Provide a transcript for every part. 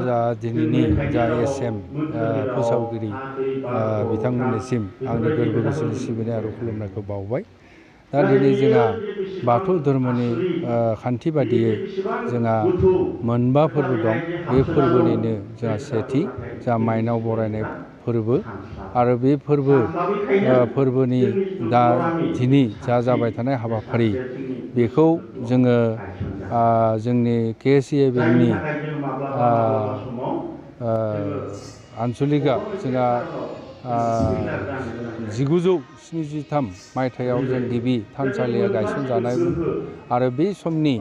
जा दिनैनि जा एसएम फोसावगिरि बिथांमोननिसिम आंनि गोरबो गोसोनि सिबिनाय आरो खुलुमनायखौ बावबाय। दा दिनै जोंहा बाथौ धर्मनि खान्थि बादियै जोंहा मोनबा फोरबो दं। बे फोरबोनिनो जोंहा सेथि जा माइनाव बरायनाय फोरबो आरो बे फोरबोनि दा दिनै जा जाबाय थानाय हाबाफारि बेखौ जोङो जोंनि KSEABनि आनसलिकआ जोंहा 1973 मायथाइयाव जों गिबि थानसालिया गायसनजानायमोन आरो बे समनि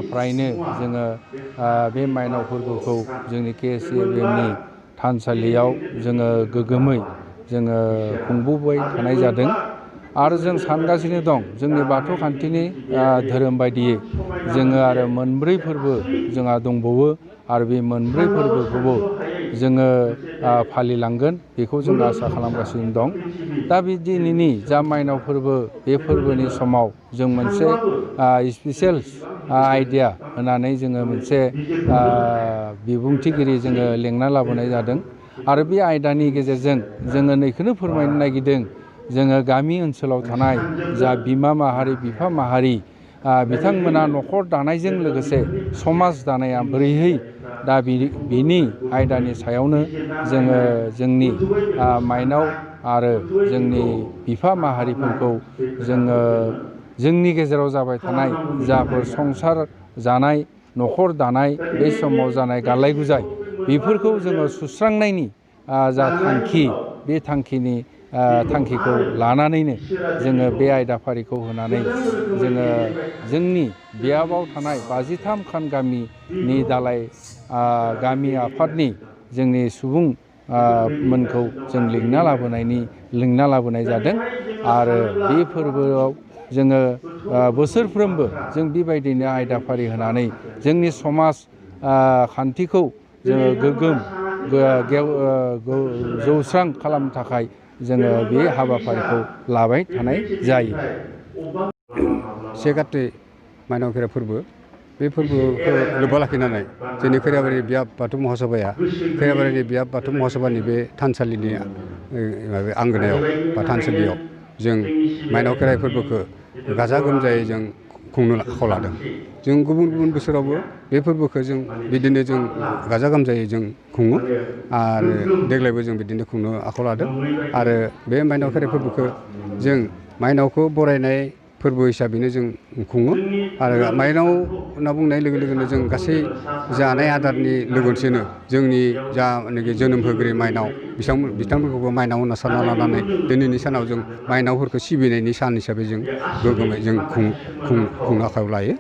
फ्रायनो जोङो बे माइनाव फोरबोखौ जोंनि KSEABनि थानसालियाव जोङो गोग्गोमै जोङो खुंबोबाय थानाय जादों आरो जों सानगासिनो दं जोंनि बाथौ खान्थिनि धोरोम बायदियै जोङो आरो मोनब्रै फोरबो जोंहा दंबावो आरो बे मोनब्रै फोरबोखौबो जोङो फालिलांगोन बेखौ जों आसा खालामगासिनो दं। दा बे दिनैनि जा माइनाव फोरबो बे फोरबोनि समाव जों मोनसे स्पेसियेल आइडिया होनानै जोङो मोनसे बिबुंथिगिरि जोङो लेंना लाबोनाय जादों आरो बे आयदानि गेजेरजों जोङो नैखौनो फोरमायनो नागिरदों जोङो गामि ओनसोलाव थानाय जा बिमा माहारि बिफा माहारि बिथांमोना न'खर दानायजों लोगोसे समाज दानाया बोरैहै दा बिनि आयदानि सायावनो जोङो जोंनि माइनाव आरो जोंनि बिफा माहारिफोरखौ जोङो जोंनि गेजेराव जाबाय थानाय जाफोर संसार जानाय न'खर दानाय बे समाव जानाय गालाय गुजाय बेफोरखौ जोङो सुस्रांनायनि जा थांखि बे थांखिखौ लानानैनो जोङो बे आयदाफारिखौ होनानै जोङो जोंनि बेयाबाव थानाय 53 खान गामिनि दालाय गामि आफादनि जोंनि सुबुं मोनखौ जों लिंना लाबोनाय जादों आरो बे फोरबोआव जोङो बोसोरफ्रोमबो जों बेबायदिनो आयदाफारि होनानै जोंनि समाज खान्थिखौ जोङो गोग्गोम जौस्रां खालामनो थाखाय जोङो बे हाबाफारिखौ लाबाय थानाय जायो। 1 काति माइनाव खेराइ फोरबो बे फोरबोखौ लोब्बा लाखिनानै जोंनि खैराबारि बियाब बाथौ महासभाया खैराबारिनि बियाब बाथौ महासभानि बे थानसालिनि आंगोनायाव बा थानसालियाव जों माइनाव खेराइ फोरबोखौ गाजा गोमजायै जों खुंनो आखायाव लादों। जों गुबुन गुबुन बोसोरावबो बे फोरबोखौ जों बिदिनो जों गाजा गोमजायै जों खुङो आरो देग्लायबो जों बिदिनो खुंनो आखायाव लादों आरो बे माइनाव खेराइ फोरबोखौ जों माइनावखौ बरायनाय फोरबो हिसाबैनो जों खुङो आरो माइनाव होनना बुंनाय लोगो लोगोनो जों गासै जानाय आदारनि लोगोसेनो जोंनि जानाखि जोनोम होगिरि माइनाव बिथांमोनखौबो माइनाव होनना सानना लानानै दिनैनि सानाव जों माइनावफोरखौ सिबिनायनि सान हिसाबै जों गोग्गोमै जों खुंनो आखायाव लायो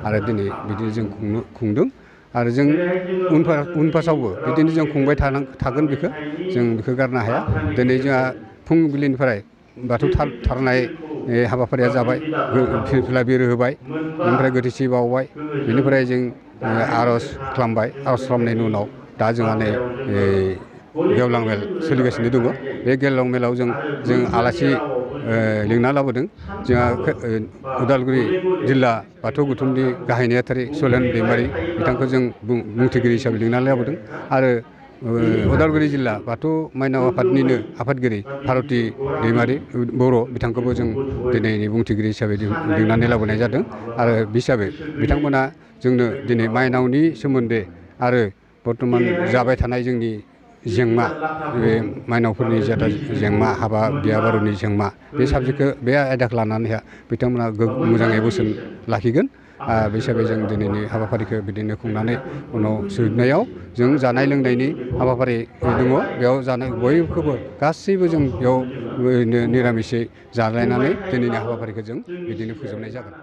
आरो दिनै बिदिनो जों खुंदों आरो जों उनफासावबो बिदिनो जों खुंबाय थागोन बेखौ जों बेखौ गारनो हाया। दिनै जोंहा फुंबिलिनिफ्राय बाथौ थारनाय हाबाफारिया जाबाय फिरफिला बिरो होबाय बेनिफ्राय गोथैसि बावबाय बेनिफ्राय जों आर'ज खालामबाय आर'ज खालामनायनि उनाव दा जोंहा नै गेवलां मेल सोलिगासिनो दङ। बे गेवलां मेलाव जों आलासि लिंना लाबोदों। जोंहा उदालगुरि जिल्ला बाथौ गौथुमनि गाहाय नेहाथारि सलेन दैमारि बिथांखौ जों बुंथिगिरि हिसाबै लिंनानै लाबोदों आरो उदालगुरि जिल्ला बाथौ माइनाव आफादनिनो आफादगिरि भारती दैमारि बर' बिथांखौबो जों दिनैनि बुंथिगिरि हिसाबै लिंनानै लाबोनाय जादों आरो हिसाबै बिथांमोना जोंनो दिनै माइनावनि सोमोन्दै आरो बर्थमान जाबाय थानाय जोंनि जेंना बे माइनावफोरनि जेंना हाबा बिया बारुनि जेंना बे साबजेक्टखौ बे आयदाखौ लानानै बिथांमोना मोजाङै बोसोन लाखिगोन। बे हिसाबै जों दिनैनि हाबाफारिखौ बिदिनो खुंनानै उनाव जोबनायाव जों जानाय लोंनायनि हाबाफारि दङ। बेयाव जानाय बयखौबो गासैबो जों बेयाव निरामिसै जालायनानै दिनैनि हाबाफारिखौ जों बिदिनो फोजोबनाय जागोन।